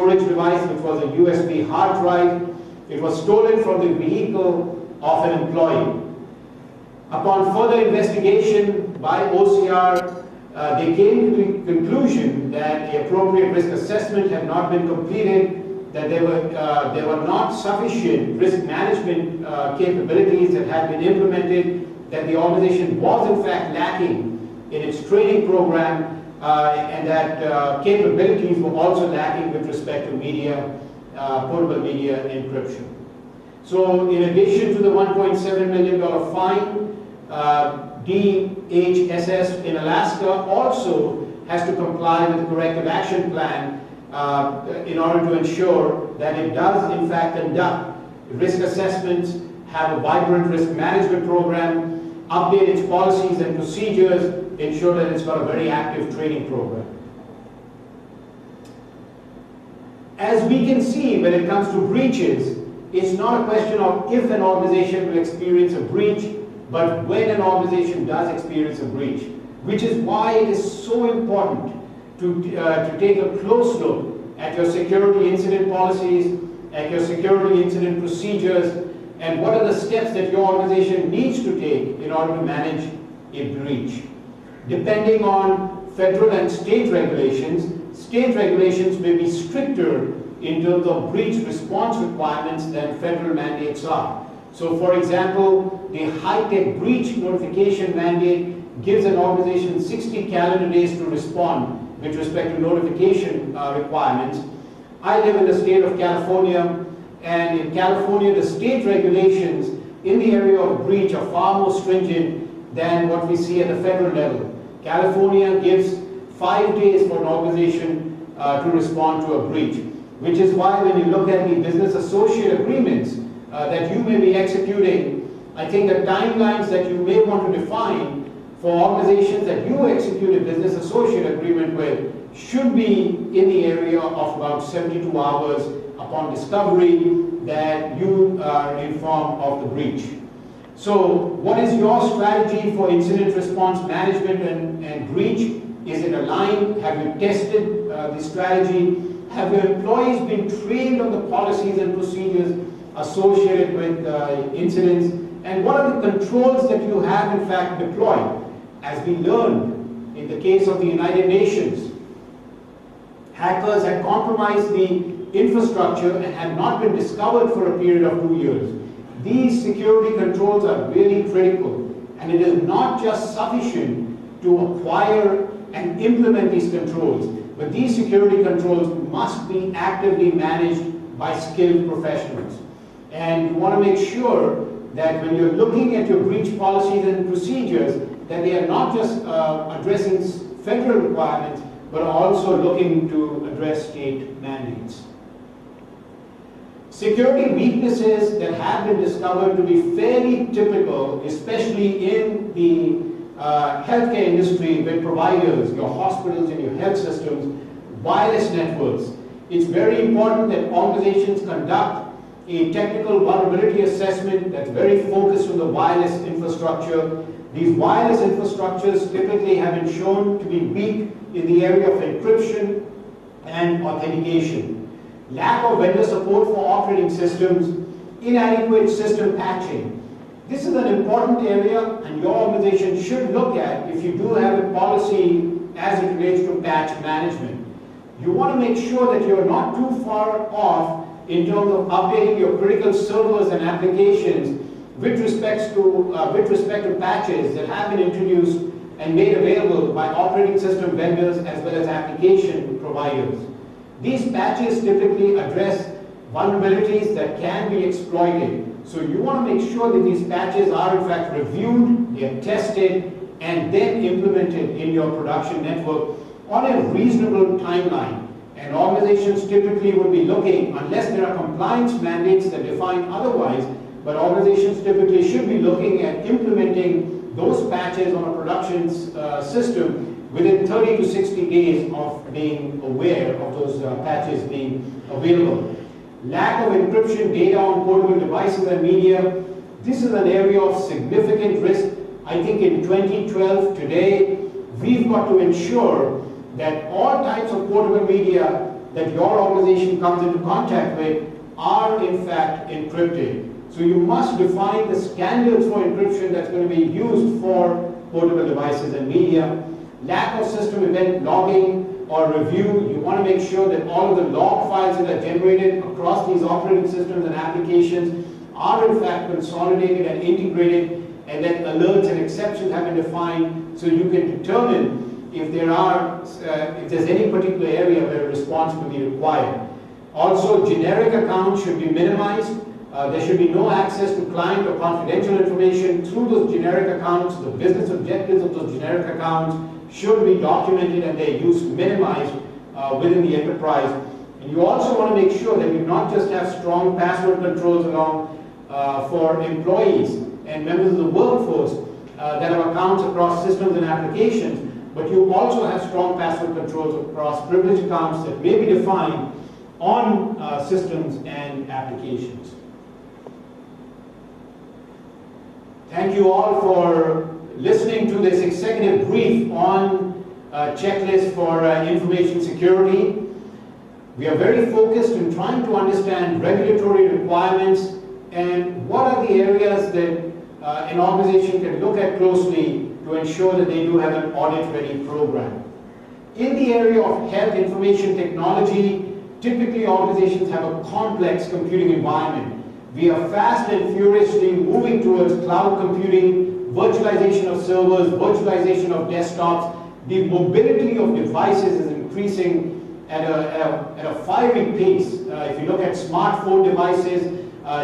storage device, which was a USB hard drive. It was stolen from the vehicle of an employee. Upon further investigation by OCR, they came to the conclusion that the appropriate risk assessment had not been completed, that there were not sufficient risk management capabilities that had been implemented, that the organization was in fact lacking in its training program, and that capabilities were also lacking with respect to media, portable media encryption. So in addition to the $1.7 million fine, DHSS in Alaska also has to comply with the corrective action plan in order to ensure that it does in fact conduct risk assessments, have a vibrant risk management program, update its policies and procedures, ensure that it's got a very active training program. As we can see, when it comes to breaches, it's not a question of if an organization will experience a breach, but when an organization does experience a breach, which is why it is so important to take a close look at your security incident policies, at your security incident procedures, and what are the steps that your organization needs to take in order to manage a breach. Depending on federal and state regulations may be stricter in terms of breach response requirements than federal mandates are. So for example, the high-tech breach notification mandate gives an organization 60 calendar days to respond with respect to notification requirements. I live in the state of California, and in California the state regulations in the area of breach are far more stringent than what we see at the federal level. California gives 5 days for an organization to respond to a breach, which is why when you look at the business associate agreements that you may be executing, I think the timelines that you may want to define for organizations that you execute a business associate agreement with should be in the area of about 72 hours upon discovery that you are informed of the breach. So what is your strategy for incident response management and breach? Is it aligned? Have you tested the strategy? Have your employees been trained on the policies and procedures associated with incidents? And what are the controls that you have in fact deployed? As we learned in the case of the United Nations, hackers had compromised the infrastructure and had not been discovered for a period of 2 years. These security controls are really critical, and it is not just sufficient to acquire and implement these controls, but these security controls must be actively managed by skilled professionals. And you want to make sure that when you're looking at your breach policies and procedures, that they are not just addressing federal requirements, but are also looking to address state mandates. Security weaknesses that have been discovered to be fairly typical, especially in the healthcare industry with providers, your hospitals and your health systems, wireless networks. It's very important that organizations conduct a technical vulnerability assessment that's very focused on the wireless infrastructure. These wireless infrastructures typically have been shown to be weak in the area of encryption and authentication. Lack of vendor support for operating systems, inadequate system patching. This is an important area, and your organization should look at if you do have a policy as it relates to patch management. You want to make sure that you're not too far off in terms of updating your critical servers and applications with respect to patches that have been introduced and made available by operating system vendors as well as application providers. These patches typically address vulnerabilities that can be exploited. So you want to make sure that these patches are in fact reviewed, they are tested, and then implemented in your production network on a reasonable timeline. And organizations typically will be looking, unless there are compliance mandates that define otherwise, but organizations typically should be looking at implementing those patches on a production system within 30 to 60 days of being aware of those patches being available. Lack of encryption data on portable devices and media. This is an area of significant risk. I think in 2012 today, we've got to ensure that all types of portable media that your organization comes into contact with are in fact encrypted. So you must define the standards for encryption that's going to be used for portable devices and media. Lack of system event logging or review, you want to make sure that all of the log files that are generated across these operating systems and applications are in fact consolidated and integrated, and that alerts and exceptions have been defined so you can determine if there's any particular area where a response will be required. Also, generic accounts should be minimized. There should be no access to client or confidential information through those generic accounts. The business objectives of those generic accounts should be documented and their use minimized within the enterprise. And you also want to make sure that you not just have strong password controls along for employees and members of the workforce that have accounts across systems and applications, but you also have strong password controls across privileged accounts that may be defined on systems and applications. Thank you all for listening to this executive brief on checklist for information security. We are very focused in trying to understand regulatory requirements and what are the areas that an organization can look at closely to ensure that they do have an audit-ready program. In the area of health information technology, typically organizations have a complex computing environment. We are fast and furiously moving towards cloud computing, virtualization of servers, virtualization of desktops. The mobility of devices is increasing at a fiery pace. If you look at smartphone devices,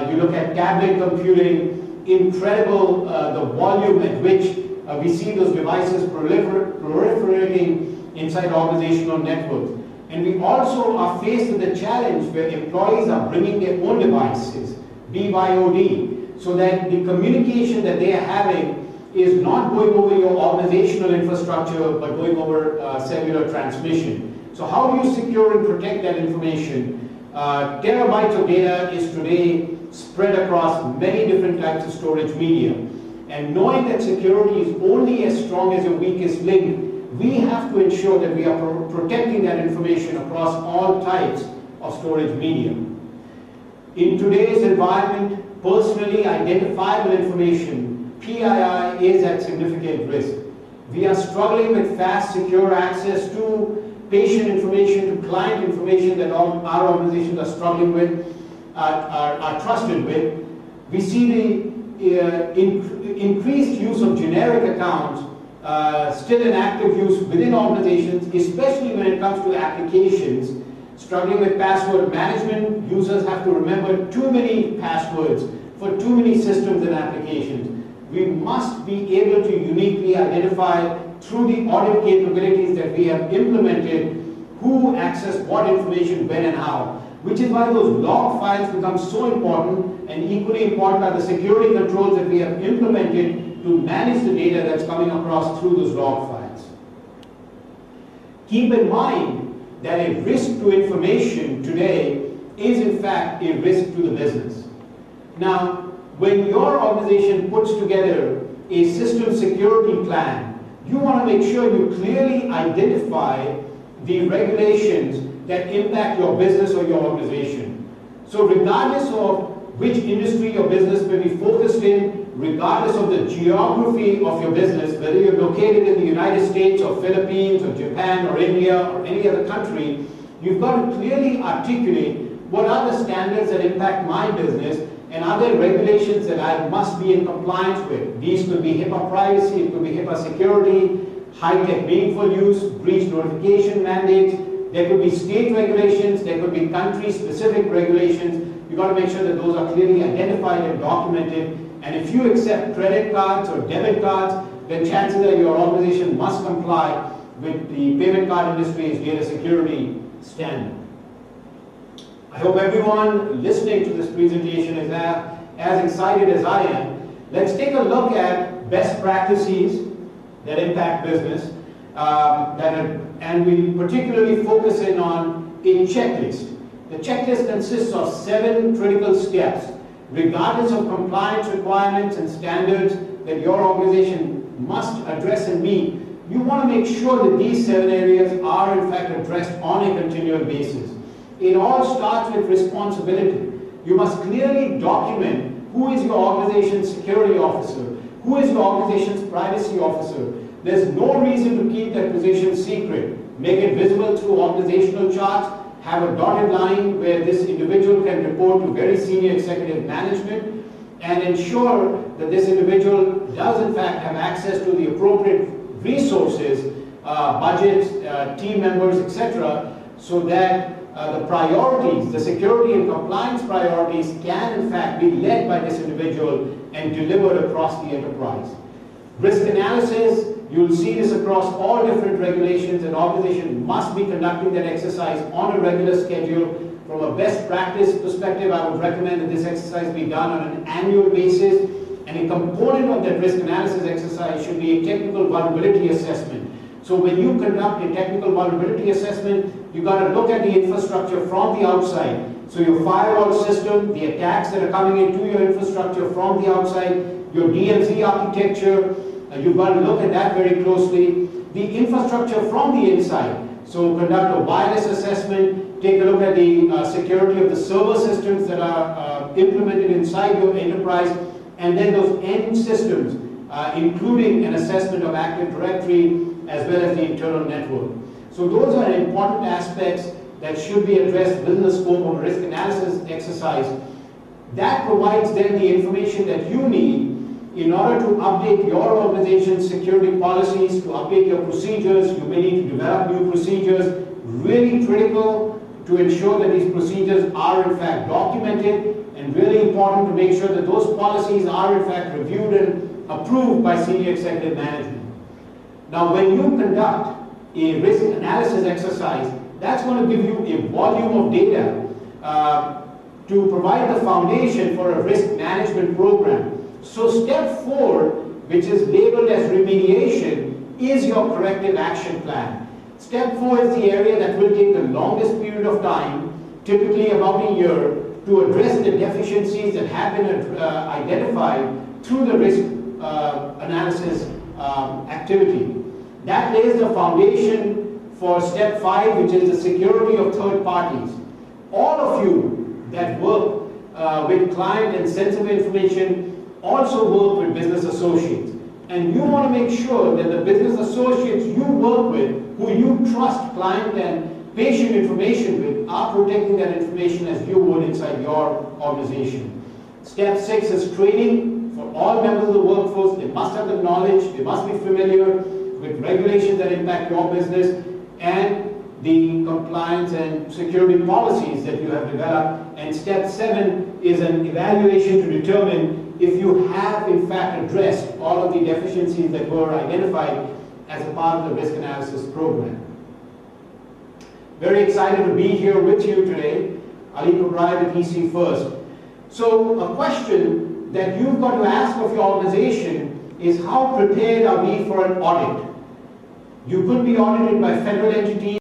you look at tablet computing, incredible the volume at which we see those devices proliferating inside organizational networks. And we also are faced with the challenge where employees are bringing their own devices, BYOD, so that the communication that they are having is not going over your organizational infrastructure, but going over cellular transmission. So how do you secure and protect that information? Terabytes of data is today spread across many different types of storage media. And knowing that security is only as strong as your weakest link, we have to ensure that we are protecting that information across all types of storage media. In today's environment, personally identifiable information, PII, is at significant risk. We are struggling with fast, secure access to patient information, to client information that our organizations are struggling with, are trusted with. We see the increased use of generic accounts still in active use within organizations, especially when it comes to applications. Struggling with password management, users have to remember too many passwords for too many systems and applications. We must be able to uniquely identify through the audit capabilities that we have implemented who accessed what information, when and how, which is why those log files become so important, and equally important are the security controls that we have implemented to manage the data that's coming across through those log files. Keep in mind that a risk to information today is in fact a risk to the business. Now, when your organization puts together a system security plan, you want to make sure you clearly identify the regulations that impact your business or your organization. So regardless of which industry your business may be focused in, regardless of the geography of your business, whether you're located in the United States or Philippines or Japan or India or any other country, you've got to clearly articulate what are the standards that impact my business and are there regulations that I must be in compliance with. These could be HIPAA privacy, it could be HIPAA security, high-tech meaningful use, breach notification mandates. There could be state regulations, there could be country-specific regulations. You've got to make sure that those are clearly identified and documented. And if you accept credit cards or debit cards, then chances are your organization must comply with the payment card industry's data security standard. I hope everyone listening to this presentation is as excited as I am. Let's take a look at best practices that impact business, and we particularly focus in on a checklist. The checklist consists of 7 critical steps. Regardless of compliance requirements and standards that your organization must address and meet, you want to make sure that these 7 areas are in fact addressed on a continual basis. it all starts with responsibility. You must clearly document who is your organization's security officer, who is your organization's privacy officer. There's no reason to keep that position secret. Make it visible through organizational charts, have a dotted line where this individual can report to very senior executive management, and ensure that this individual does in fact have access to the appropriate resources, budgets, team members, etc., so that the priorities, the security and compliance priorities can in fact be led by this individual and delivered across the enterprise. Risk analysis, you'll see this across all different regulations. An organization must be conducting that exercise on a regular schedule. From a best practice perspective, I would recommend that this exercise be done on an annual basis. And a component of that risk analysis exercise should be a technical vulnerability assessment. So when you conduct a technical vulnerability assessment, you've got to look at the infrastructure from the outside. So your firewall system, the attacks that are coming into your infrastructure from the outside, your DLZ architecture, you've got to look at that very closely. The infrastructure from the inside. So conduct a wireless assessment, take a look at the security of the server systems that are implemented inside your enterprise, and then those end systems, including an assessment of Active Directory as well as the internal network. So those are important aspects that should be addressed within the scope of a risk analysis exercise. That provides then the information that you need in order to update your organization's security policies, to update your procedures. You may need to develop new procedures. Really critical to ensure that these procedures are in fact documented, and really important to make sure that those policies are in fact reviewed and approved by senior executive management. Now, when you conduct a risk analysis exercise, that's going to give you a volume of data to provide the foundation for a risk management program. So step 4, which is labeled as remediation, is your corrective action plan. Step 4 is the area that will take the longest period of time, typically about a year, to address the deficiencies that have been identified through the risk analysis activity. That lays the foundation for step 5, which is the security of third parties. All of you that work with client and sensitive information also work with business associates. And you want to make sure that the business associates you work with, who you trust client and patient information with, are protecting that information as you would inside your organization. Step 6 is training for all members of the workforce. They must have the knowledge, they must be familiar with regulations that impact your business and the compliance and security policies that you have developed. And step 7 is an evaluation to determine if you have in fact addressed all of the deficiencies that were identified as a part of the risk analysis program. Very excited to be here with you today. Ali Kubrai with EC First. So a question that you've got to ask of your organization is, how prepared are we for an audit? You could be audited by federal entities,